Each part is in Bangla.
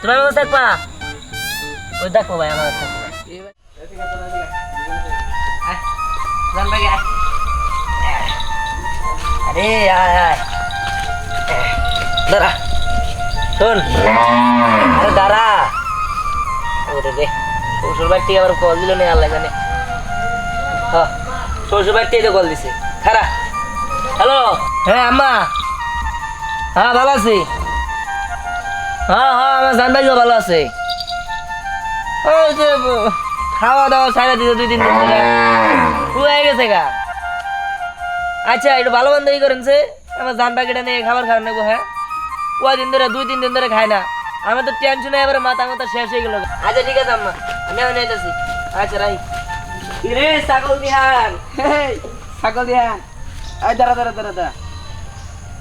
তুমি আমার থাকবা ওই দেখো ভাই আমার থাকবা আরে আয় দাঁড়া শোন আরে দাঁড়া ওরে রে শ্বশুর বাড়ি থেকে আবার কল দিল না আল্লাহ জানে হ্যাঁ শ্বশুর বাড়ি থেকে কল দিছে খারা হ্যালো হ্যাঁ আম্মা হ্যাঁ ভালো আছি হ্যাঁ হ্যাঁ আমার জান ভাই ভালো আছে ওই যে খাওয়া দাওয়া ছাড়া দিতে 2-3 দিন ধরে হয়ে গেছে গা আচ্ছা একটু ভালো বান্ধবী করেনছে আমার জান পাখিটা নিয়ে খাবার খাওয়া নেবো হ্যাঁ ওই দিন ধরে 2-3 দিন ধরে খায় না আমার তো টেনশনে এবারে মাথা মাথা শেষ হয়ে গেল আচ্ছা ঠিক আছে আম্মা আমি এখন যাইতেছি আচ্ছা রাই রে ছাগল দিহান ছাগল দিহান এই দাঁড়া দাঁড়া দাঁড়া দাঁড়া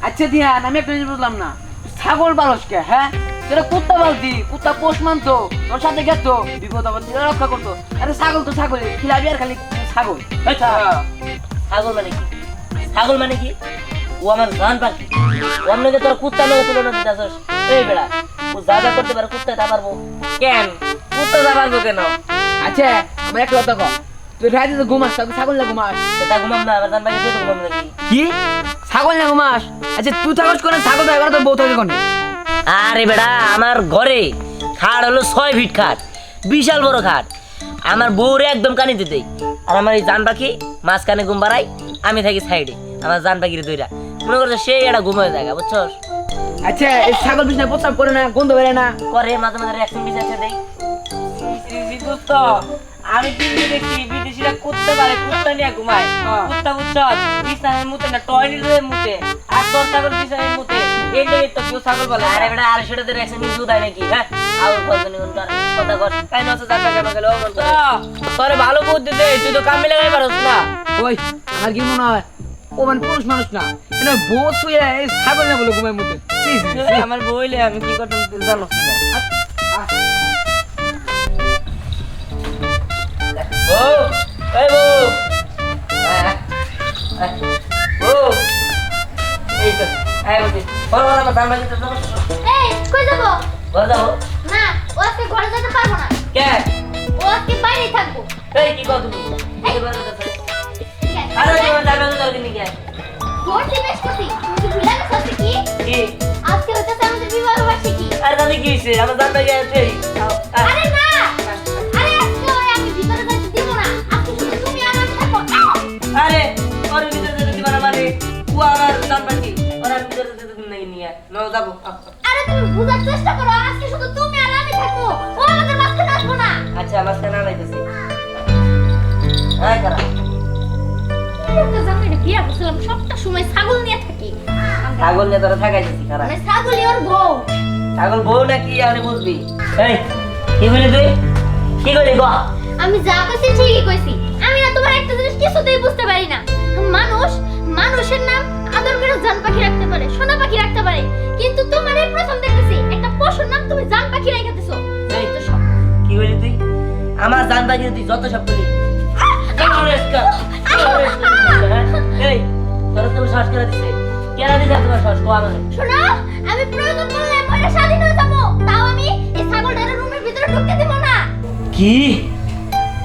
আচ্ছা দিহান আমি একটা জিনিস বুঝলাম না ছাগল পালস কে হ্যাঁ তোরা কুত্তা পালতি কুত্তা পোষ মানতো তোর সাথে গেতো বিপদ আপদ দিলে রক্ষা করতো আরে ছাগল তো ছাগল খিলাবি আর খালি ছাগল ছাগল মানে কি ছাগল মানে কি ও আমার জান পাখি অন্যকে তোর কুত্তা লোক তুলনা দিতেছস এই বেড়া ও যা যা করতে পারে কুত্তা তা পারবো কেন কুত্তা যা পারবো কেন আচ্ছা আমার একটা কথা কর তুই রাতে তো ঘুমাস ছাগল না ঘুমাস তা ঘুমাম না আমার জান পাখি দিয়ে ঘুমাম নাকি কি ছাগল না ঘুমাস আচ্ছা তুই থাকস কোন ছাগল তো এবার তোর বউ থাকে কোন আরে বেড়া আমার ঘরে খাট হলো 6 ফিট খাট বিশাল বড় খাট আমার বউরে একদম কানিতে দেই আর আমার এই জান পাখি মাঝখানে ঘুম বাড়াই আমি থাকি সাইডে আমার জান পাখির দইরা মনে করছে সেই একটা ঘুমায় জায়গা বুঝছস আচ্ছা এই ছাগল বিছনা প্রস্তাব করে না গন্ধ বেরে না করে মাঝে মাঝে রিঅ্যাকশন বিছাতে দেই দোস্ত আমি টিভি দেখি বিদেশিরা করতে পারে কুত্তা নিয়ে ঘুমায় কুত্তা বুঝছস বিছানায় মুতে না টয়লেটে মুতে আর তোর ছাগল বিছানায় মুতে এই তো কেউ ছাগল বলে আরে বেটা আর সেটাতে রিঅ্যাকশন নিয়ে দুধ হয় নাকি হ্যাঁ আউল বলছনি কোন কথা কর কাই নছে জানবা কেন গেল মন করে তোরে ভালো বুদ্ধি দে তুই তো কামে লাগাই পারছ না ওই আর কি মনে হয় ও মানে পুরুষ মানুষ না এটা বউ শুয়ে এই ছাগল না বলে ঘুমায় মুতে আমার বইলে আমি কি করতে জানো না বউ এই বউ বউ এই তো আয় বসে বড় বড় আমার দাম বাজে তো এই কই যাব বড় যাবো না ও আজকে ঘরে যেতে পারবো না কে ও আজকে বাইরে থাকবো এই কি কর তুমি এই বড় কথা আরে তোমার দাম বাজে তো কিনি কে ঘর থেকে এসেছি তুই ভুলে গেছিস কি কি আজকে হচ্ছে আমাদের বিবাহ বার্ষিকী আরে দাদি কি হইছে আমার দাম বাজে আছে আরে না আরে আজকে ওই আমি ভিতরে যেতে দিব না আজকে শুধু তুমি আর আমি থাকবো আরে ওর ভিতরে যেতে দিবা না মানে ও আমার দাম বাজে ওর ভিতরে যেতে দিন নাই নিয়ে নাও যাবো আরে তুমি বুঝার চেষ্টা করো আজকে শুধু তুমি আর আমি থাকবো ও আমাদের মাঝখানে আসবো না আচ্ছা আমার সাথে না লাইতেছি আয় করা একটা জামাইরে বিয়া করছিলাম সবটা সময় ছাগল নিয়ে থাকি ছাগল নিয়ে তোরা থাকাইছিস খারাপ মানে ছাগলই ওর বউ ছাগল বউ নাকি আমি বুঝবি এই কি বলি তুই কি করলি গো আমি যা কইছি ঠিকই কইছি আমি না তোমার একটা জিনিস কিছুতেই বুঝতে পারি না মানুষের নাম আদর করে জান পাখি রাখতে পারে সোনা পাখি রাখতে পারে কিন্তু তোমার এই প্রথম দেখতেছি একটা পশুর নাম তুমি জান পাখি রেখে দিছো এই তো সব কি বলি তুই আমার জান বাকি তুই যত সব বলি এই তোর তো শ্বাস করে দিছে কেন দিছে তোমার শ্বাস কো আমাকে শোনো আমি প্রয়োজন পড়লে মরে স্বাধীন হয়ে যাবো তাও আমি এই ছাগলটার রুমের ভিতরে ঢুকতে দেব না কি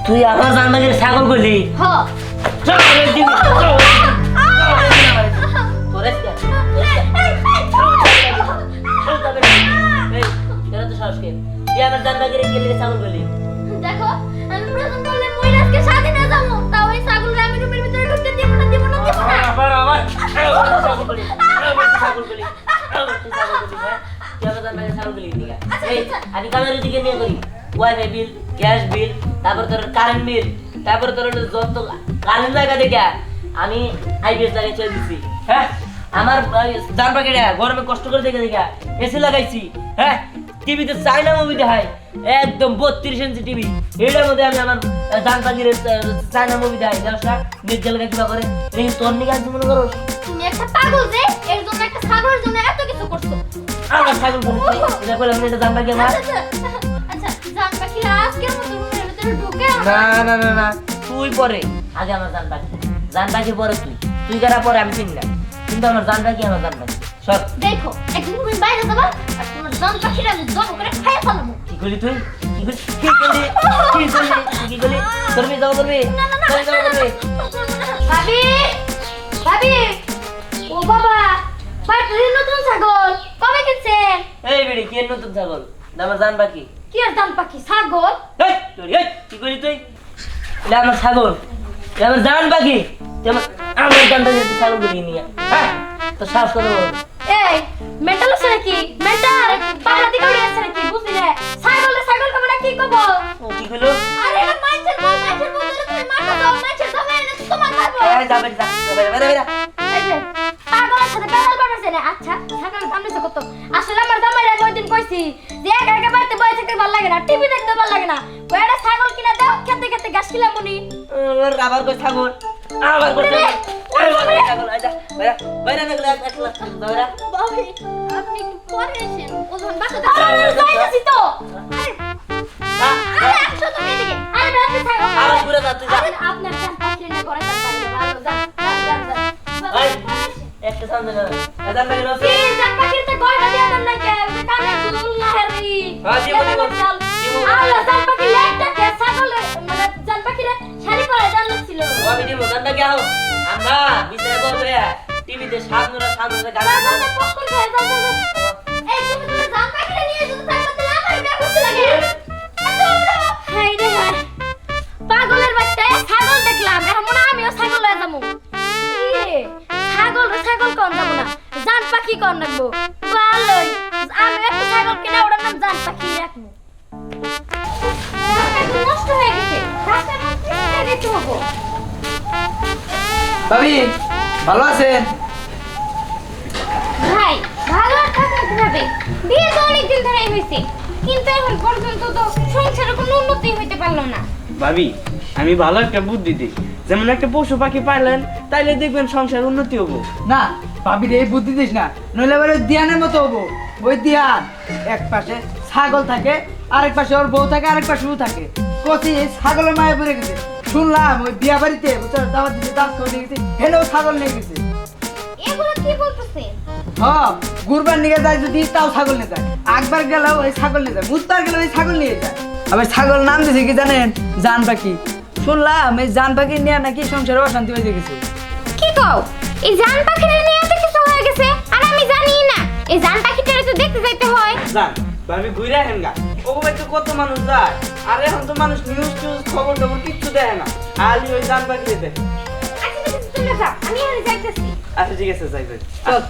তুই আমার জান বাকি ছাগল কইলি হ চল দিবি তোরে কি আমার জান বাকি রেখে গেলে ছাগল কইলি দেখো আমি প্রয়োজন পড়লে মরে আজকে স্বাধীন হয়ে যাবো তাও এই ছাগলটা আমি রুমের ভিতরে ঢুকতে দেব না আবার ছাগল কইলি ছাগল কইলি আমি কামের দিকে নিয়ে করি ওয়াইফাই বিল গ্যাস বিল তারপর তোর কারেন্ট বিল তারপর তোর যত কারেন্ট লাগা দেখে আমি আইপিএস লাগাই চলে দিছি হ্যাঁ আমার জান পাখিটা গরমে কষ্ট করে দেখে দেখা এসি লাগাইছি হ্যাঁ টিভিতে চাইনা মুভি দেখায় একদম 32 ইঞ্চি টিভি এটার মধ্যে আমি আমার জান পাখির চাইনা মুভি দেখাই দশটা নির্জল কিবা করে এই তোর নিকে আনছি মনে করো তুমি একটা পাগল যে এর জন্য একটা ছাগলের জন্য এত কিছু করছো আমার ছাগল বলি এটা কইলাম না এটা জান পাখি আমার আচ্ছা জান পাখিরা আজকের মতো রুমের ভিতরে ঢুকে না তুই পরে আগে আমার জান পাখি পরে তুই কারা পরে আমি চিনি না কিন্তু আমার জান পাখি আমার জান পাখি সব দেখো একদিন তুমি বাইরে যাবা আর তোমার জান পাখিটা জব করে খাই ফেলবো। কি করলি তুই? কি করলি? করবি যাও করবি? ভাবি ভাবি ও বাবা বাড়িতে নতুন ছাগল কবে কিনছেন? এই বেড়ি কি নতুন ছাগল? আমার জান পাখি। কি আর জান পাখি ছাগল? এই তোরি এই কি করলি তুই? এটা আমার ছাগল, এটা আমার জান পাখি। আমার জানটা যদি ছাগল করে নিয়ে হ্যাঁ তো সাহস করো। এই মেন্টাল আছে নাকি? মেন্টাল পাগলা দিকে উড়ে আছে নাকি? বুঝলি রে ছাগল কবে না কি কব? কি হলো? আরে এটা মাইছের বল ধরে তুমি মারো দাও মাইছের দাও এনে তোমার মারবো। এই যাবে যা এই যে পাগলের সাথে বেজাল বানাইছে না। আচ্ছা ছাগলের দাম নিছে কত? আসলে আমার জামাইরা ওই দিন কইছি যে একা একা বাড়িতে বসে থাকতে ভালো লাগে না, টিভি দেখতে ভালো লাগে না, কয়টা ছাগল কিনা দাও খেতে খেতে ঘাস খিলাম মুনি। আবার কই ছাগল আবার কই ছাগল আইজা বাইরা বাইরা দেখলে একলা বাইরা। বাবি আপনি একটু পরে আসেন ওজন বাসাতে যাইতাছি তো। আরে আসো তুমি এদিকে। আরে আপনি ছাগল আবার ঘুরে যা তুই যা। আরে আপনার জান পাখি না করে তার পাখি ভালো যান। এই একটা সামনে না জান পাখি রসে কি জান পাখির তো গয়না দিয়া দাম নাই কে কানে দুল না হেরি। হ্যাঁ জীবন আল্লাহ জান পাখি লেটটা কে ছাগল মানে জান পাখিরে শাড়ি পরে জান লাগছিল। আমি দিব জান পাখি আও আমরা বিচার করব টিভিতে সামনে গান জান পকল খায় জান এই তুমি জান পাখিরে নিয়ে যদি ছাগল দিলে আমার বিয়ে করতে লাগে। হাই রে হাই পাগলের বাচ্চা ছাগল দেখলাম এখন মনে আমিও ছাগল হয়ে যাবো। ছাগল কোন যাবো না জান পাখি কোন রাখবো ভালোই আমি একটা ছাগল কিনে ওটার নাম জান পাখি রাখবো। নষ্ট হয়ে গেছে রাস্তার মধ্যে রেখে হবো। ভাবি ভালো আছেন? ভাই ভালো আর থাকতে হবে বিয়ে তো অনেকদিন ধরেই হয়েছে কিন্তু এখন পর্যন্ত তো সংসারে কোনো উন্নতি হইতে পারলো না। ভাবি আমি ভালো একটা বুদ্ধি দিই, যেমন একটা পশু পাখি পাইলেন তাইলে দেখবেন সংসার উন্নতি হবো। না ভাবির এই বুদ্ধি দিস না, নইলে আবার ওই দিয়ানের মতো হবো। ওই দিয়ান এক পাশে ছাগল থাকে, আরেক পাশে ওর বউ থাকে, আরেক পাশে ও থাকে। কচি এই ছাগলের মায়ে পড়ে গেছে। শুনলাম ওই বিয়া বাড়িতে দাওয়াত দিতে দাঁত করে নিয়ে গেছে, হেলেও ছাগল নিয়ে গেছে। এগুলো কি বলতেছে? হ্যাঁ গুরবার নিয়ে যায় যদি তাও ছাগল নিয়ে যায়, আকবার গেলেও ওই ছাগল নিয়ে যায়, মুস্তার গেলেও ওই ছাগল নিয়ে যায়। আবার ছাগল নাম দিয়েছে কি জানেন? জান পাখি। শুনলাম এই জান পাখি নিয়ে নাকি সংসারে অশান্তি হয়ে গেছে। কি কও এই জান পাখিটা নিয়ে এত কিছু হয়ে গেছে আর আমি জানি না। এই জান পাখিটারে তো দেখতে যাইতে হয়। জান ভাবি ঘুরে আহেন গা, ওখানে তো কত মানুষ যায়, আর এখন তো মানুষ নিউজ টিউজ খবর টবর কিচ্ছু দেয় না, খালি ওই জান পাখি দেয়। আচ্ছা তুমি যাও আমি এখানে যাইতেছি। আচ্ছা ঠিক আছে যাইবেন। চল।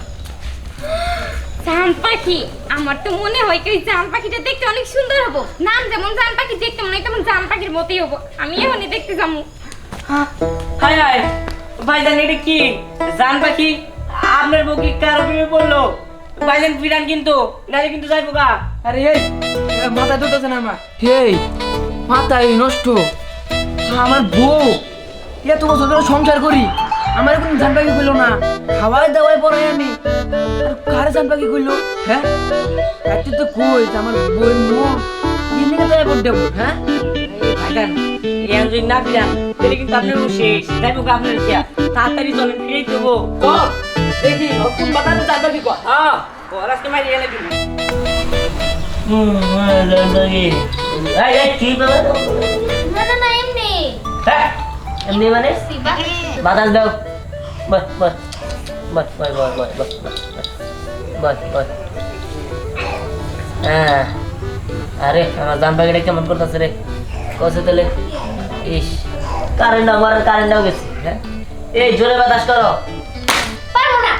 জান পাখি আমার তো মনে হয় কি জান পাখিটা দেখতে অনেক সুন্দর হবো। নাম যেমন জান পাখি দেখতে মনে হয় তেমন জান পাখির মতোই হবো। আমি এখনই দেখতে যাবো। হাই হাই ভাইজান এটা কি জান পাখি? আপনার বউ কি কার প্রেমে পড়লো? ভাইজান ফিরান কিন্তু নালে কিন্তু যাইবো গা। আরে এই মাথা ধরতেছে না আমার। হেই মাথায় নষ্ট। আমার বউ এত বছর ধরে সংসার করি, আমার কোনো জান পাখি কইলো না। খাওয়াই দাওয়াই পড়াই আমি, আর কারে জান পাখি কইলো? হ্যাঁ রাতে তো কই যে আমার বউয়ের মন ইনে তো এবার দেব। হ্যাঁ ভাইজান ইয়ান যদি না ফিরান তাহলে কিন্তু আপনার বউ শেষ। যাইবো গা আপনার ইচ্ছা। তাড়াতাড়ি চলেন ফিরেই দেবো। কর দেখি কোন মাথা তো জান পাখি কর। হ্যাঁ ও রাস্তা মারি গেলে কিন্তু জান পাখি এই কি বাবা? না এমনি হ্যাঁ এমনি মানে সিবা বাতাস দাও। বস বস বস বস বস বস বস বস বস। হ্যাঁ আরে আমার জান পাখিটা কেমন করতেছে রে? কষে তাহলে ইস কারেন্টও গেছে। হ্যাঁ এই জোরে বাতাস করো। পারবো না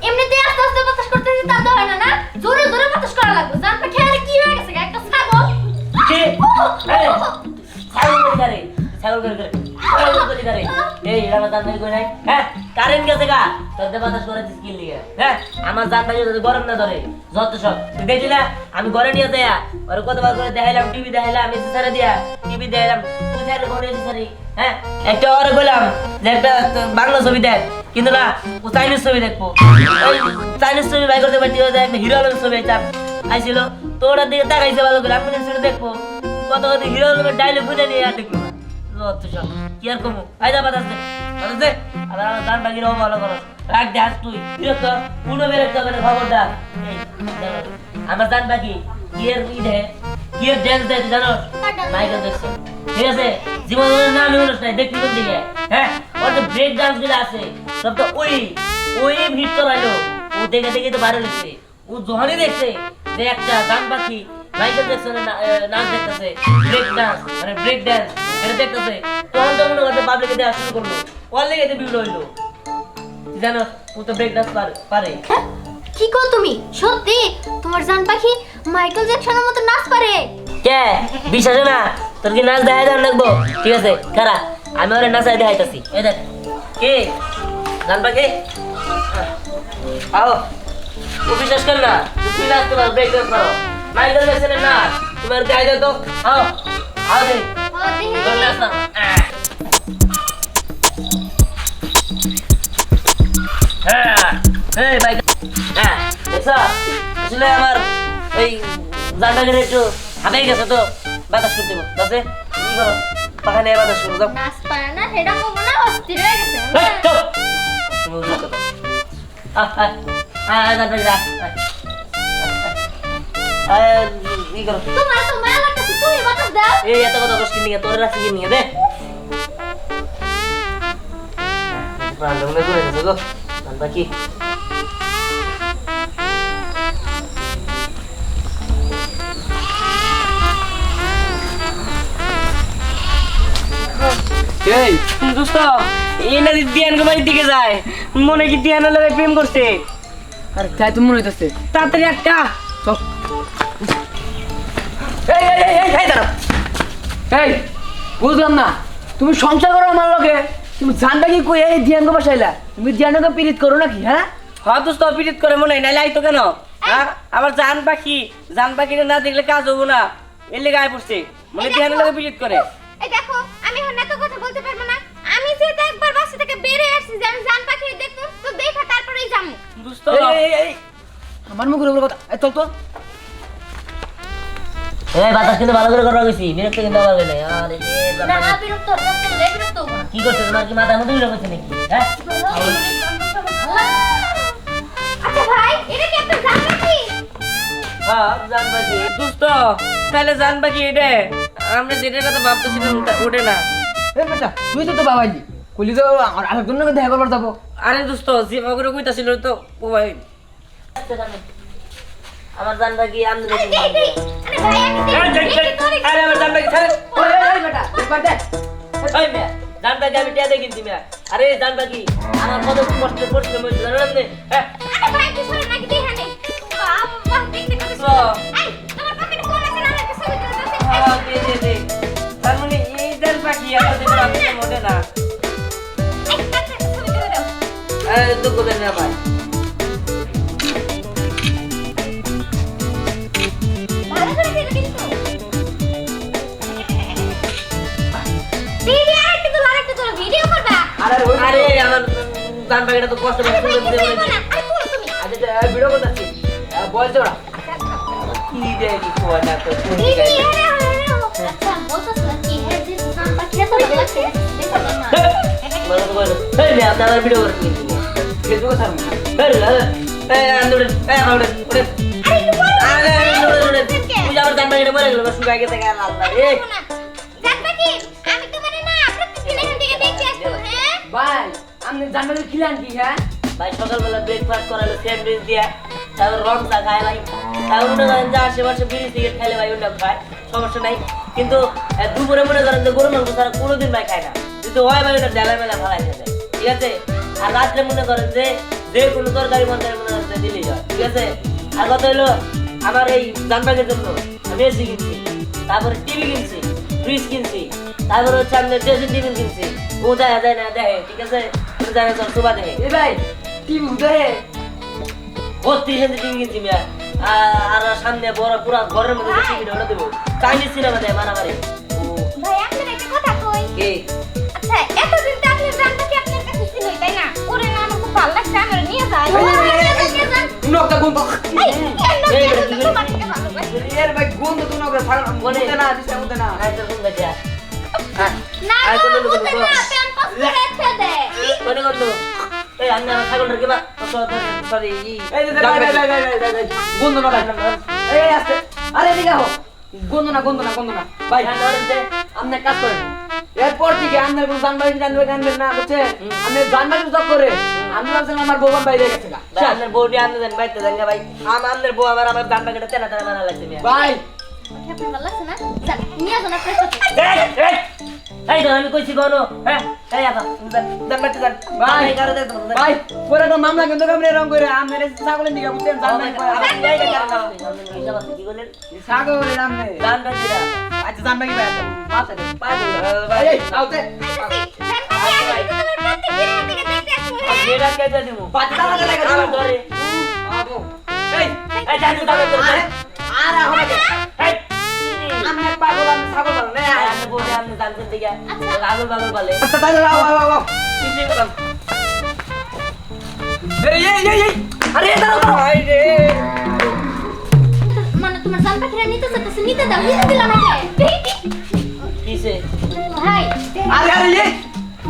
এমনিতে আস্তে আস্তে বাতাস করতেছি তা তো হয় না না জোরে জোরে বাতাস করা লাগবে। জান পাখি আরে কি হয়ে গেছে একটা ছাগল। কি এই ছাগল করে করে এই এটা আমার জান পাখি কই নাই? হ্যাঁ কারেন্ট গেছে গা তোর বাতাস করে স্কিল নিয়ে। হ্যাঁ আমার জান পাখি যদি গরম না ধরে যত সব তুই দেখলি না আমি ঘরে নিয়ে যাই আর কতবার করে দেখাইলাম, টিভি দেখাইলাম, এসি সারে দিয়া টিভি দেখাইলাম, তুই সারে ঘরে এসি সারি। হ্যাঁ একটা ওরে বললাম যে একটা বাংলা ছবি দেখ, কিন্তু না ও চাইনিজ ছবি দেখবো। ওই চাইনিজ ছবি বাই করতে পারছি একটা হিরো আলমের ছবি আইছিল তো ওটার দিকে তাকাইছে ভালো করে। আমি ছবি দেখবো কত কত হিরো আলমের ডায়লগ বুঝে নিয়ে আর দেখবো না যত সব কি আর কমু আইদা বাতাস দে বাতাস দে। আবার আমার গান বাকিরাও ভালো করো রাখ দে আজ তুই বিরক্ত পুরো বেরোতে হবে না খবরদার। এই আমার জান বাকি কিয়ের কিয়ের ড্যান্স দেয় তুই জানো মাইকেল জ্যাকসন ঠিক আছে জীবনের নাম হলো না দেখবি কোন দিকে হ্যাঁ ওর যে ব্রেক ডান্স গুলো আছে সব তো ওই হিট করাইলো ও দেখে দেখে তো ভাইরাল হচ্ছে ও যখনই দেখছে যে একটা গান পাখি মাইকেল জ্যাকসনের নাচ দেখতেছে ব্রেক ডান্স মানে ব্রেক ডান্স এটা দেখতেছে তখন তো মনে করতে পাবলিকে দেওয়া শুরু করলো ওর লেগে তো বিউল হইলো তুই জানো ও তো ব্রেক ডান্স পারে কি কও তুমি সত্যি তোমার জান পাখি মাইকেল জ্যাকসনের মতো নাচ পারে কে বিশ্বাস না তোর কি নাচ দেখাই দেন লাগবো ঠিক আছে খারা আমি ওরে নাচাই দেখাইতাছি এই দেখ কে জান পাখি আও ও বিশ্বাস কর না তুই নাচ তোমার ব্রেক ডান্স করো মাইকেল জ্যাকসনের নাচ তোমার দেখাই দাও তো আও আও দে ও দেখি তোর নাচ না হ্যাঁ এই ভাই হ্যাঁ দেখছো আসলে আমার ওই জানটাকে একটু হাতেই গেছে তো বাতাস করতে দেবো তাতে কি করো পাখা নিয়ে বাতাস করবো যাও নাচ পারে না সেটা কব না অস্থির হয়ে গেছে এই, চুপ! তুমি বুঝো তো। জানটাকে রাখ কি করো তোমার তো মায়া লাগতেছে তুমি বাতাস দাও এই এত কথা কষ্ট নিয়ে তোর রাখছি কি নিয়ে দে প্রাণ মনে করে গেছে গো জানবা কি এই দোস্ত এই না দিয়ান বাড়ির দিকে যায় মনে কি দিয়ানের লগে প্রেম করছে আরে তাই তো মনে হইতাছে তাড়াতাড়ি একটা চল এই দাঁড়াও এই বুঝলাম না তুমি সংসার করো আমার লগে তুমি জানটা কি কই এই ধ্যানকে বসাইলা তুমি ধ্যানকে পীড়িত করো নাকি হ্যাঁ হ্যাঁ দোস্ত পিরিত করে মনে হয় নাইলে আইতো কেন হ্যাঁ আবার জান পাখিরে না দেখলে কাজ হবো না এর লেগে আয় পড়ছে মনে দিয়ানের লগে পিরিত করে এই দেখো আমি এখন এত কথা বলতে পারবো না আমি যেটা একবার বাসা থেকে বেরে আসছি যে আমি জান পাখি দেখবো তো দেখা তারপরেই যাবো দোস্ত এই আমার মুখের উপর কথা এই চল তো এই বাতাস কিন্তু ভালো করে করা গেছি বিরক্ত কিন্তু আবার গেলে আরে রে না বাবা বিরক্ত বিরক্ত কি করছে তোমার কি মাথার মধ্যে বিরক্ত নাকি হ্যাঁ আচ্ছা ভাই এটা কি একটা জান পাখি হ্যাঁ জান পাখি দোস্ত তাহলে জান পাখি এটা আমরা যেটার কথা ভাবতেছিলাম ওটা না এই বেটা তুই তো বাবাজি কইলি তো আরেকজন নাকি দেখা করবার যাবো আরে দোস্ত যে মগরে কইতাছিল তো ও ভাই আমার জান পাখি আমি আরে দে দে আরে ভাই আমি দেখি আরে আমার জান পাখি ছাড়ে এই বেটা একবার দেখ ওই মিয়া জান পাখি আমি টিয়া দিয়ে কিনছি মিয়া আরে জান পাখি আমার কত কষ্ট করছে মই জানো না আপনি হ্যাঁ আরে ভাই কি সরে নাকি দেখা নেই বাবা দেখতে কত তো এই তোমার পকেটে কোন আছে না একটা ছবি তুলে দাও হ্যাঁ দে তার মানে এই জান পাখি আমার দেখে আপনি মনে না একটা ছবি তুলে দাও দুঃখ দেন না ভাই ভালো করে দিলে কিন্তু দিদি আরেকটু তোলো ভিডিও করবা আরে আমার জান পাখিটা তো কষ্ট করে আরে ভাই তুলে কিছু দিতে না আরে তুলো তুমি আচ্ছা ভিডিও করতেছি বলছে ওরা কি দেয় কি কোয়া না তো কোন দিদি জায়গায় আচ্ছা বলতেছ কি হ্যাঁ যে জান পাখিটা তো ভালো লাগছে দেখো না বলো তো বলো এই মিয়া আপনি আমার ভিডিও করে কিনছি ফেসবুকে ছাড়ুন এই আন্দোলন এই আউড়ে ওরে আরে একটু বলো আরে আন্দোলন তুই আমার জান পাখিটা মরে গেল শুকাই গেছে গাল আল্লাহ রে জান পাখি আমি তো মানে না প্রত্যেকদিন এখান থেকে দেখতে আসবো হ্যাঁ ভাই আপনি জানবেন খিলান কি হ্যাঁ ভাই সকালবেলা ব্রেকফাস্ট করালো স্যান্ডউইচ দিয়া তারপর রংটা খায় ভাই তারপর মনে করেন যে আশেপাশে বিড়ি সিগারেট খেলে ভাই ওটা খায় সমস্যা নাই কিন্তু দুপুরে মনে করেন যে গরু মাংস তারা কোনোদিন ভাই খায় না কিন্তু হয় ভাই ওটা জ্বালা মেলা ভালাই যায় ঠিক আছে আর রাত্রে মনে করেন যে কোনো তরকারি মরকারি মনে করেন যে দিলেই হয় ঠিক আছে আর কথা হলো আমার এই জান পাখির জন্য আমি এসি কিনছি তারপরে টিভি কিনছি ফ্রিজ কিনছি তারপরে হচ্ছে আমি ড্রেসিং টেবিল কিনছি ও দেখা যায় না দেখে ঠিক আছে জানে তোর শোভা দেখে এ ভাই টিভি উঠে 32 ইঞ্চি টিভি কিনছি মিয়া আর সামনে বড় পুরা ঘরের মধ্যে টিভি ঢোকা দেবো চাইনিজ সিনেমা দেয় মারামারি ভাই আপনার একটা কথা কই কে আচ্ছা এতদিন তো আপনি জান পাখি আপনার কাছে ছিল তাই না ওরে না আমার খুব ভালো লাগছে আমার নিয়ে যায় নকটা গুন তো এই রে, কি তোমার একটা ভালোবাসি এর ভাই গুন তো তুমি নকটা ছাড় বলে। না দিস না আয় তোর ফোন কাটিয়া হ্যাঁ না আয় কোন লোক বুঝতে না প্যান পাস করে ছেড়ে দে কোন কোন এই আমি আমার ছাগলটার কি বা সরি এই যে গন্ধ না এই আছে আরে এদিকে আহো গন্ধ না ভাই আপনি কাজ করেন এরপর থেকে আপনার কোনো জানবাড়ি আনবেন না বুঝছেন আপনি জানবাড়ি জব করে আমি ভাবছেন আমার বউবান বাইরে গেছে গা আপনার বউটি আপনি জান বাইতে জান ভাই আমাদের বউ আমার জান পাখিটা তেনা তেনা বানা লাগছে মিয়া ভাই আপনার ভালো লাগছে না চল নিয়ে আসো না ফ্রেশ এই তো আমি কইছি গনো হ্যাঁ এই আপা জান বাইতে জান ভাই কারো দেখ ভাই পরে তো মামলা কিন্তু আপনি এরকম করে আমার ছাগলের দিকে বুঝছেন জানবাড়ি কি বলেন ছাগলের নামে জান বাইতে আচ্ছা জানবাড়ি ভাই মাথা দে ভাই এই আউতে যেটা কেটে দিমু বাচ্চা লাগা আমার ধরে আবো এই এই জান দাও আরে আরে হবে এই আমি পাগল আমি ছাগল বল না আমি বলে আপনি জানতে দিকে আগল বাগল বলে আচ্ছা তাহলে আও কিছু করলাম এই আরে দাঁড়াও ভাই রে মানে তোমার জান পাখিরা নিতে চাইতেছে নিতে দাও নিতে দিলাম আমাকে কিসে ভাই আরে এই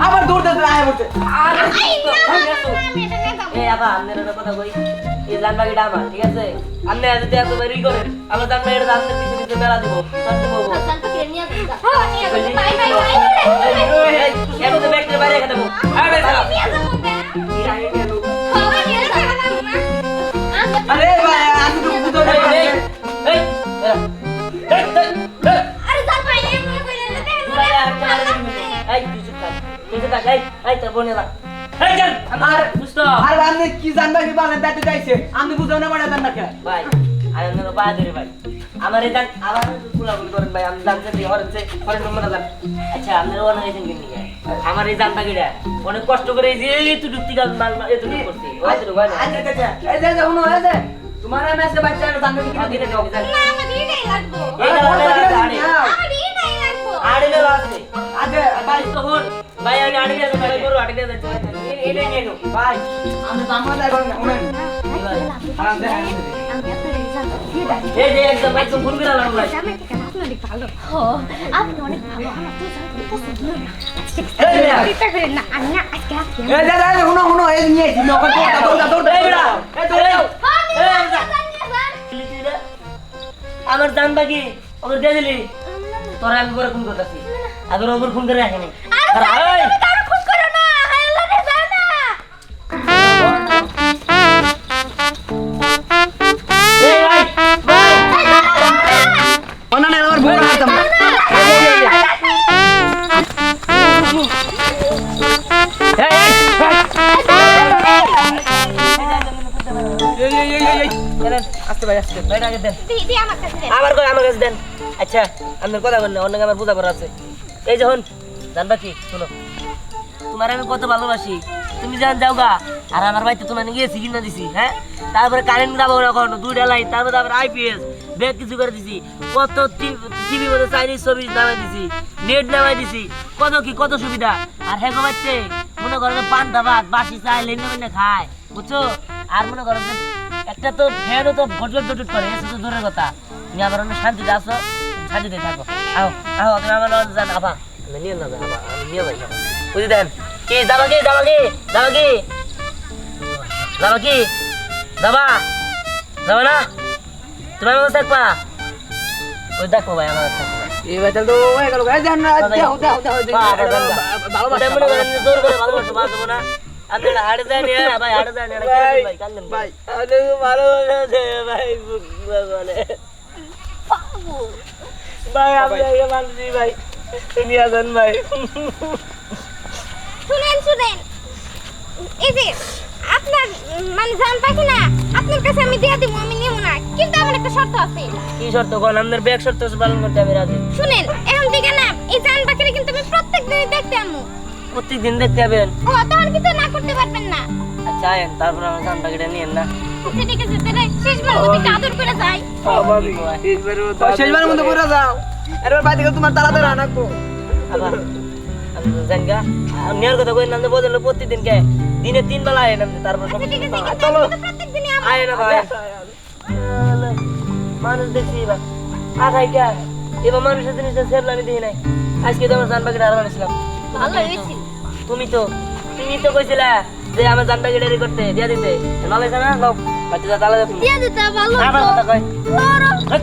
আবার দৌড় দৌড় আয় বলতে আরে আমি এটা নিয়ে যাবো এই আপা আপনার একটা কথা কই এই জান বাকিটা আমার ঠিক আছে আপনি যদি এত বেরি করেন আমরা জান বাকিটা জানতে পিছু পিছু মেলা দিব তার দিব জান পাখিরা নিয়ে যাবো হ্যাঁ নিয়ে যাবো বাই বাই এত তো ব্যাগের বাইরে রেখে দেবো আরে বেটা নিয়ে যাবো নিয়ে যাবো আরে ভাই আমি তো দৌড় এই এই এই আরে জান পাই এমন কইলে এই কিছু থাক কিছু থাক এই তোর বোনে থাক এই চল আমার বুঝতো আর আপনি কি জানবা কি বলেন দাঁতে চাইছে আমি বুঝাও না বড় জানবা কে ভাই আমি আপনার পা ধরে ভাই আমার এই জান আবার কুলাকুলি করেন ভাই আমি জানতে দিই হরেছে হরেন তোমরা জান আচ্ছা আপনারা অনেক আইছেন কিনি আমার এই জান পাখিটা অনেক কষ্ট করে এই যে এত ডুক্তি গাল মাল এত ডুক করছি ওই তো ভাই আচ্ছা আচ্ছা এই যে শুনো এই যে তোমার মেসে বাচ্চা জানবে কি দিনে যাও না আমার এটাই লাগবো এই আমার এটাই লাগবো আড়ে না আছে আচ্ছা ভাই তো হন ভাই আমি আড়ে না ভাই বড় আড়ে না এটা নিয়ে নো ভাই আমি জানবা যাই বলেন শুনেন আরাম দে আমি আপনার রিজাল্ট দিয়ে দাও এই যে একদম একদম ফোন করে আলাম ভাই জামাই থেকে আপনি অনেক ভালো আপনি অনেক ভালো আমার তো জানতে পছন্দ না এই মিয়া চিন্তা করেন না আমি না আজকে আজকে এই যে এই শুনো এই নিয়ে দিন ওকে দৌড়া এই বেটা এই তো এই হ্যাঁ আমার জান বাকি ওকে দিয়ে দিলি তোরা আমি করে ফোন করতেছি আগে ওপর ফোন করে রাখিনি আরে কারো খুন করো না হায় আল্লাহ রে যাও না এই ভাই ভাই অনানে আমার বউরা হাতাম আস্তে ভাই আস্তে ভাই আগে দেন দিদি আমার কাছে দে আমার কাছে দেন আচ্ছা আপনার কথা বলেন অনেক আমার বোঝা করা আছে এই যখন জানবা কি শোনো তোমার আমি কত ভালোবাসি তুমি যান যাও গা আর আমার বাড়িতে তোমার গিয়েছি কিনা দিছি হ্যাঁ তারপরে কারেন্ট যাবো না কখনো 2টা লাইন তারপরে আইপিএস ব্যাগ কিছু করে দিছি কত টিভি মধ্যে চাইনিজ ছবি নামাই দিছি নেট নামাই দিছি কত সুবিধা আর হ্যাঁ বাচ্চে মনে করেন পান্তা ভাত বাসি চাই লেনে মেনে খায় বুঝছো আর মনে করেন যে একটা তো ফ্যানও তো ঘটঘট করে এসে তো দূরের কথা তুমি আমার অনেক শান্তিতে আসো শান্তিতে থাকো আও তুমি আমার জান আবা নিয়ে না আবা নিয়ে যাই বুঝি দেন কি যাবা না তুমি আমার থাকবা ওই দেখো ভাই আমার থাকবা এই বাচ্চা তো হয়ে গেল এই জান দাও ভালোবাসা জোর করে ভালোবাসা বাঁচবো না আপনি হাড়ে দেন ভাই হাড়ে দেন ভাই কান্দেন ভাই অনেক ভালোবাসা ভাই বলে ভাই আপনি মানছি ভাই নিয়ে যান ভাই শুনেন এই যে আপনার মানে জান পাখি না আপনার কাছে আমি দিয়ে দিব আমি নিব না কিন্তু আমার একটা শর্ত আছে কি শর্ত কোন আমাদের ব্যাগ শর্ত পালন করতে আমি রাজি শুনেন এখন থেকে না এই জান পাখিটা কিন্তু আমি প্রত্যেকদিন দেখতে আমু প্রত্যেকদিন দেখতে যাবেন ও তখন কিন্তু না করতে পারবেন না আচ্ছা আয়েন তারপর আমার জান পাখিটা নিয়েন না আচ্ছা ঠিক আছে তাহলে শেষবার মতো একটু আদর করে যাই শেষবার মতো করে যাও এরপর বাড়ি থেকে তোমার তাড়াতাড়ি আনাকো আবার আমি তো জানগা নেওয়ার কথা কই নাম বলেন প্রতিদিন কে দিনে 3 বেলা আয়েন তারপর সব ঠিক আছে চলো প্রত্যেকদিনই আয় না ভাই মানুষ দেখছি এবার আগাই কে এবার মানুষের জিনিসটা সেরলাম আমি দেখি নাই আজকে তো আমার জান পাখিটা হারানো ছিলাম ভালো হয়েছিল তুমি তো কইছিলা যে দে আমার জানটা গেড়ে করতে দিয়া দিতে নলে না লোক বাচ্চা তালা দেখুন দিয়া দিতে ভালো আবার কথা কয় তো।